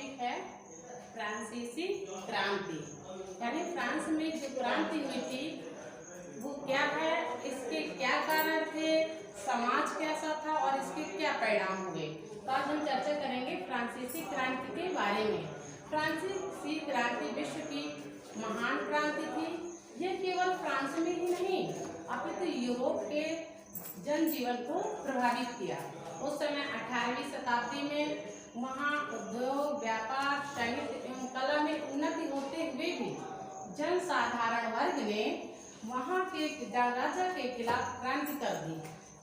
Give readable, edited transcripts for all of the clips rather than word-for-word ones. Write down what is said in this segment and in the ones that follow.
Topic है फ्रांसीसी क्रांति। यानी फ्रांस में जो क्रांति हुई थी वो क्या है, इसके क्या कारण थे, समाज कैसा था और इसके क्या परिणाम हुए। तो आज हम चर्चा करेंगे फ्रांसीसी क्रांति के बारे में। फ्रांसीसी क्रांति विश्व की महान क्रांति थी। यह केवल फ्रांस में ही नहीं अपितु यूरोप के जनजीवन को प्रभावित किया। उस समय 18वीं शताब्दी में वहाँ उद्योग, व्यापार, साहित्य एवं कला में उन्नति होते हुए भी जनसाधारण वर्ग ने वहाँ के राजा के खिलाफ क्रांति कर दी।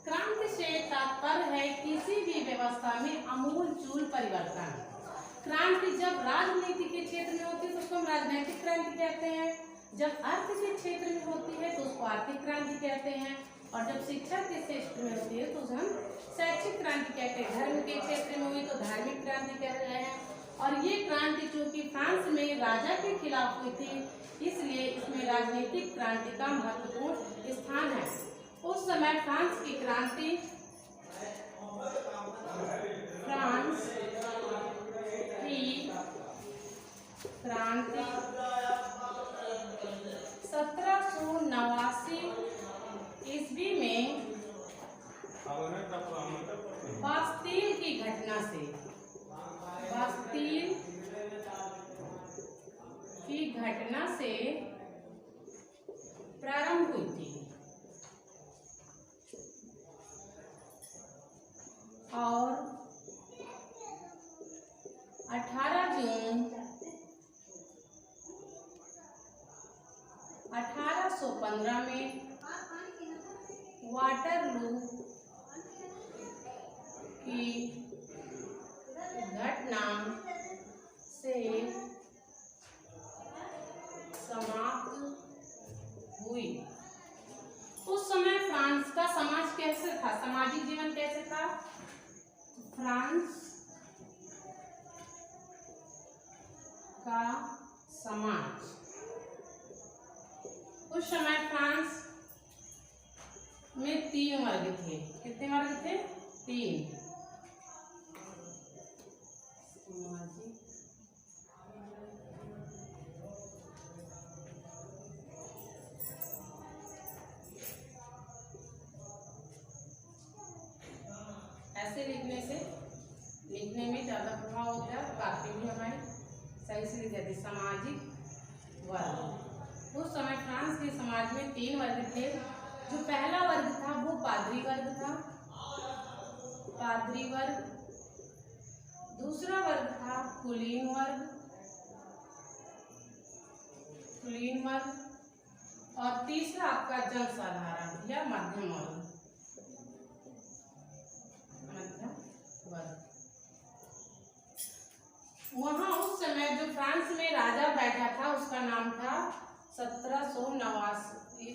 क्रांति से तात्पर्य है किसी भी व्यवस्था में आमूल-चूल परिवर्तन। क्रांति जब राजनीति के क्षेत्र में होती है तो उसको हम राजनीतिक क्रांति कहते हैं, जब अर्थ के क्षेत्र में होती है तो उसको आर्थिक क्रांति कहते हैं, और जब शिक्षा के क्षेत्र में होती है तो उसे हम शैक्षिक क्रांति कहते हैं। धर्म के क्षेत्र में हुई तो धार्मिक क्रांति कह रहे हैं। और ये क्रांति चूंकि फ्रांस में राजा के खिलाफ हुई थी इसलिए इसमें राजनीतिक क्रांति का महत्वपूर्ण स्थान है। उस समय फ्रांस की क्रांति फ्रांस की क्रांति 1789 ईस्वी में बास्तील की घटना से प्रारंभ हुई थी और 18 जून 1815 में वाटरलू की घटना से समाप्त हुई। उस समय फ्रांस का समाज कैसे था, सामाजिक जीवन कैसे था। फ्रांस का समाज, उस समय फ्रांस में 3 वर्ग थे। कितने वर्ग थे? 3। ऐसे लिखने में ज्यादा प्रभाव होता है, बाकी भी हमारे सही से लिख जाते। सामाजिक वर्ग, उस समय फ्रांस के समाज में 3 वर्ग थे। जो पहला वर्ग था वो पादरी वर्ग था, पादरी वर्ग। दूसरा वर्ग था कुलीन वर्ग, कुलीन वर्ग। और तीसरा आपका जनसाधारण या मध्यम वर्ग, मध्यम वर्ग। वहां उस समय जो फ्रांस में राजा बैठा था उसका नाम था 1789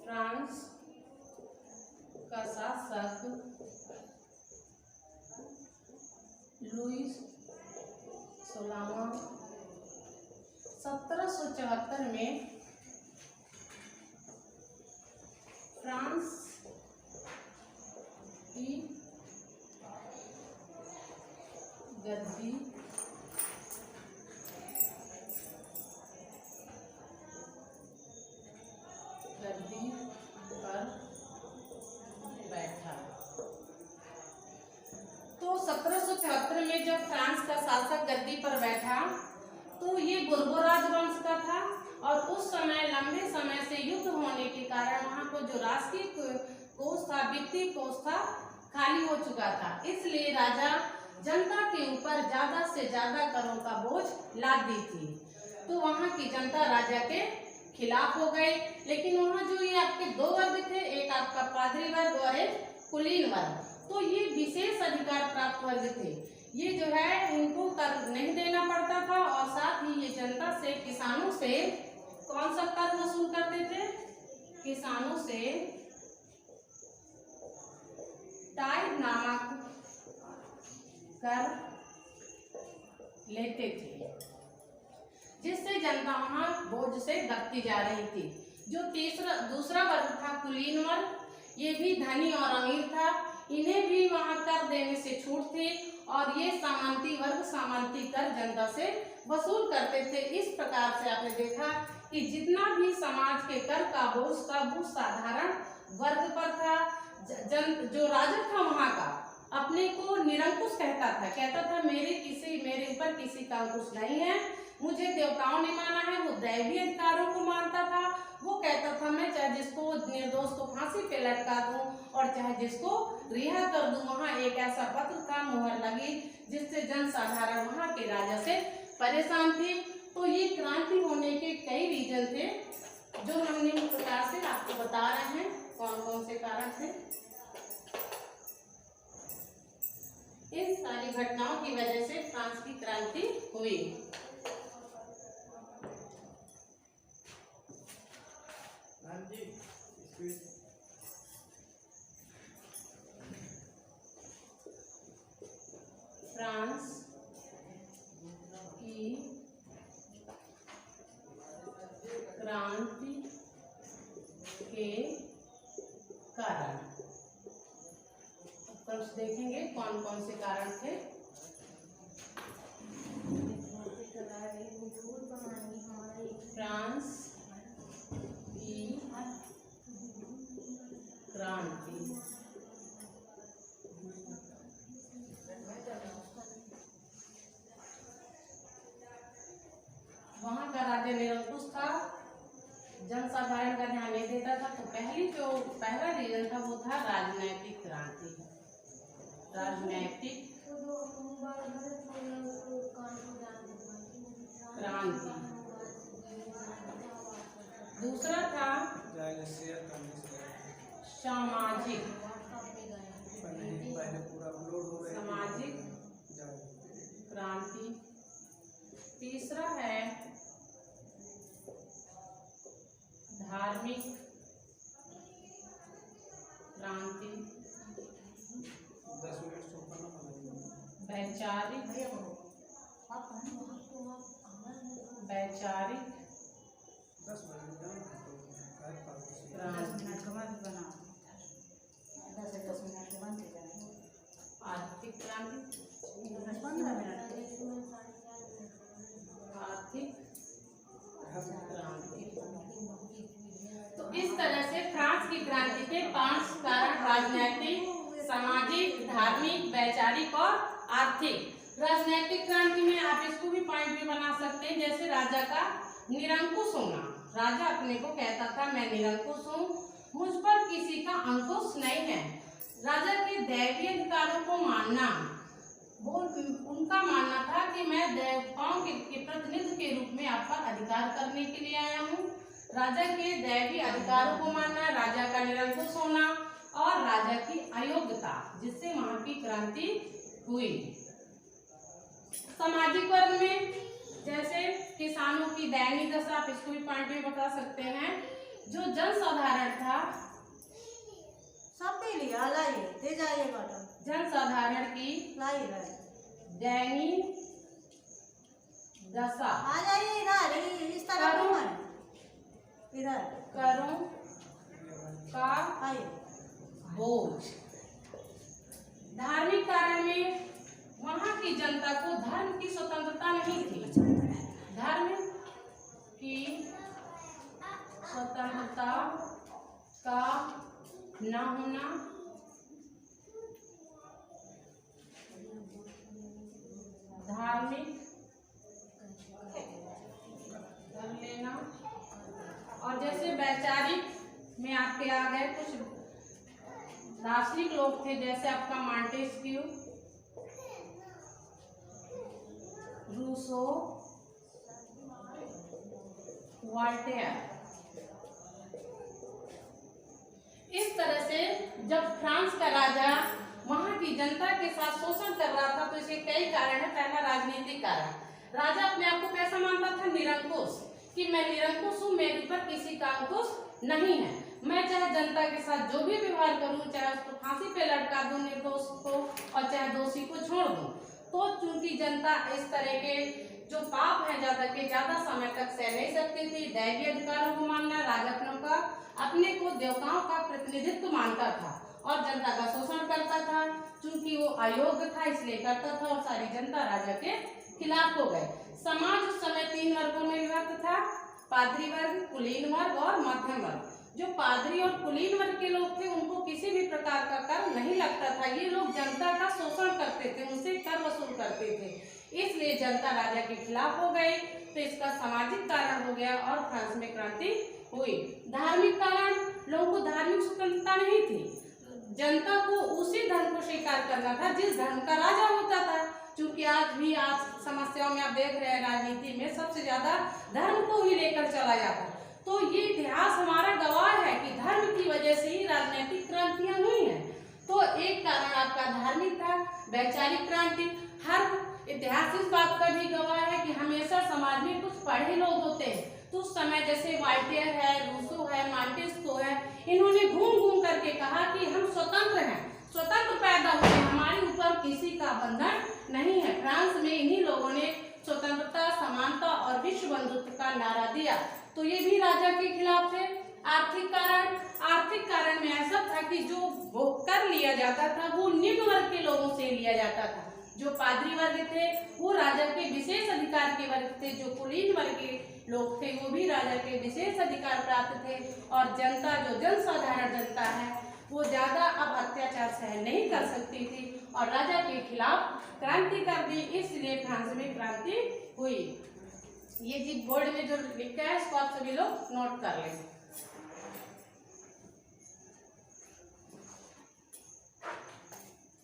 फ्रांस का शासक लुईस 16वां। 1774 में फ्रांस की गद्दी पर बैठा। तो 1774 में जब फ्रांस का शासक गद्दी पर बैठा तो ये बुर्बो राजवंश का था, और उस समय लंबे समय से युद्ध होने के कारण वहां को जो राष्ट्रीय कोष था, वित्तीय कोष था, खाली हो चुका था। इसलिए राजा जनता के ऊपर ज्यादा से ज्यादा करों का बोझ लाद दी थी। तो वहां की जनता राजा के खिलाफ हो गई। लेकिन वहां जो ये आपके 2 वर्ग थे, एक आपका पादरी वर्ग और एक कुलीन वर्ग, तो ये विशेष अधिकार प्राप्त वर्ग थे। ये जो है इनको कर नहीं देना पड़ता था, और साथ ही ये जनता से, किसानों से कौन सा कर वसूल करते थे? किसानों से टाइब नामक कर लेते थे, जिससे जनता वहां बोझ से दबती जा रही थी। जो दूसरा वर्ग था कुलीन वर्ग, ये भी धनी और अमीर था, इन्हें भी वहां का कर देने से छूट थी और ये सामंती वर्ग सामंती कर जनता से वसूल करते थे। इस प्रकार से आपने देखा कि जितना भी समाज के कर का बोझ था वो साधारण वर्ग पर था। जो राजा था वहाँ का अपने को निरंकुश कहता था मेरे ऊपर किसी का अंकुश नहीं है, मुझे देवताओं ने माना है, वो दैवीय अधिकारों को मानता था। वो कहता था मैं चाहे जिसको निर्दोष को फांसी पे लटका दूं और चाहे जिसको रिहा कर दूं। वहाँ एक ऐसा पत्र था, मुहर लगी, जिससे जन साधारण वहाँ के राजा से परेशान थे। तो ये क्रांति होने के कई रीजन थे जो हम निम्न प्रकार से आपको बता रहे हैं कौन कौन से कारण थे। इन सारी घटनाओं की वजह से फ्रांस की क्रांति हुई। फ्रांस की क्रांति के कारण फर्स्ट देखेंगे कौन कौन से कारण थे। फ्रांस की क्रांति वहाँ का राजा निरंकुश था, जनसाधारण का ध्यान नहीं देता था। तो पहला रीजन था वो था राजनैतिक क्रांति। राजनैतिक क्रांति। दूसरा था सामाजिक क्रांति। तीसरा है धार्मिक क्रांति। वैचारिक क्रांति। आर्थिक क्रांति। आर्थिक क्रांति। तो इस तरह से फ्रांस की क्रांति के 5 कारण राजनैतिक, सामाजिक, धार्मिक, वैचारिक और आर्थिक। राजनैतिक क्रांति में आप इसको भी पॉइंट भी बना सकते हैं, जैसे राजा का निरंकुश होना। राजा अपने को कहता था मैं निरंकुश हूँ, मुझ पर किसी का अंकुश नहीं है। राजा के दैवीय अधिकारों को मानना, वो उनका मानना था कि मैं देवताओं के प्रतिनिधि के रूप में आप पर अधिकार करने के लिए आया हूँ। राजा के दैवीय अधिकारों को मानना, राजा का निरंकुश होना और राजा की अयोग्यता, जिससे वहां की क्रांति हुई। सामाजिक वर्ग में जैसे किसानों की दयनीय दशा, आप इसको भी पॉइंट में बता सकते हैं। जो जनसाधारण था, सबके लिए दे जाइएगा, जनसाधारण की दयनीय दशा, आ जाइए इधर, इस तरह इधर करों का बोझ। धार्मिक कारण में वहाँ की जनता को धर्म की स्वतंत्रता नहीं थी। धर्म की स्वतंत्रता का न होना, धार्मिक धर्म लेना। और जैसे वैचारिक में आपके आ गए कुछ दार्शनिक लोग थे, जैसे आपका मॉन्टेस्क्यू, रूसो, वोल्टेयर। इस तरह से जब फ्रांस का राजा वहां की जनता के साथ शोषण कर रहा था, तो इसके कई कारण है। पहला राजनीतिक कारण, राजा अपने आप को कैसा मानता था? निरंकुश, कि मैं निरंकुश हूँ, मेरे ऊपर किसी का अंकुश नहीं है। मैं चाहे जनता के साथ जो भी व्यवहार करूँ, चाहे उसको फांसी पे लटका दूं निर्दोष को और चाहे दोषी को छोड़ दूं। तो चूंकि जनता इस तरह के जो पाप है ज्यादा समय तक सह नहीं सकती थी। दैवीय अधिकारों को मानना, राजत्नों का अपने को देवताओं का प्रतिनिधित्व मानता था और जनता का शोषण करता था। चूंकि वो अयोग्य था इसलिए करता था और सारी जनता राजा के खिलाफ हो गए। समाज उस समय 3 वर्गों में विभक्त था, पादरी वर्ग, कुलीन वर्ग और मध्यम वर्ग। जो पादरी और कुलीन वर्ग के लोग थे उनको किसी भी प्रकार का कर नहीं लगता था। ये लोग जनता का शोषण करते थे, उनसे कर वसूल करते थे, इसलिए जनता राजा के खिलाफ हो गई। तो इसका सामाजिक कारण हो गया और फ्रांस में क्रांति हुई। धार्मिक कारण, लोगों को धार्मिक स्वतंत्रता नहीं थी, जनता को उसी धर्म को स्वीकार करना था जिस धर्म का राजा होता था। क्योंकि आज समस्याओं में आप देख रहे हैं राजनीति में सबसे ज्यादा धर्म को ही लेकर चला जाता। तो ये इतिहास हमारा गवाह है कि धर्म की वजह से ही राजनीतिक क्रांतियां हुई हैं। तो एक कारण आपका धार्मिक था, वैचारिक क्रांति। हर इतिहास इस बात का भी गवाह है कि हमेशा समाज में कुछ पढ़े लोग होते हैं। तो उस समय जैसे वाल्टेयर है, रूसो है, मॉन्टेस्क्यू है, इन्होंने घूम घूम करके कहा कि हम स्वतंत्र हैं, स्वतंत्र पैदा हुए, हमारे ऊपर किसी का बंधन नहीं है। फ्रांस में इन्हीं लोगों ने स्वतंत्रता, समानता और विश्व बंधुत्व का नारा दिया। तो ये भी राजा के खिलाफ थे। आर्थिक कारण में ऐसा था कि जो कर लिया जाता था वो निम्न वर्ग के लोगों से लिया जाता था। जो पादरी वर्ग थे वो राजा के विशेष अधिकार के वर्ग थे, जो कुलीन वर्ग के लोग थे वो भी राजा के विशेष अधिकार प्राप्त थे। और जनता, जो जनसाधारण जनता है, वो ज्यादा अब अत्याचार सहन नहीं कर सकती थी और राजा के खिलाफ क्रांति कर दी, इसलिए फ्रांस में क्रांति हुई। ये जी बोर्ड में जो लिखा है इसको आप सभी लोग नोट कर लें।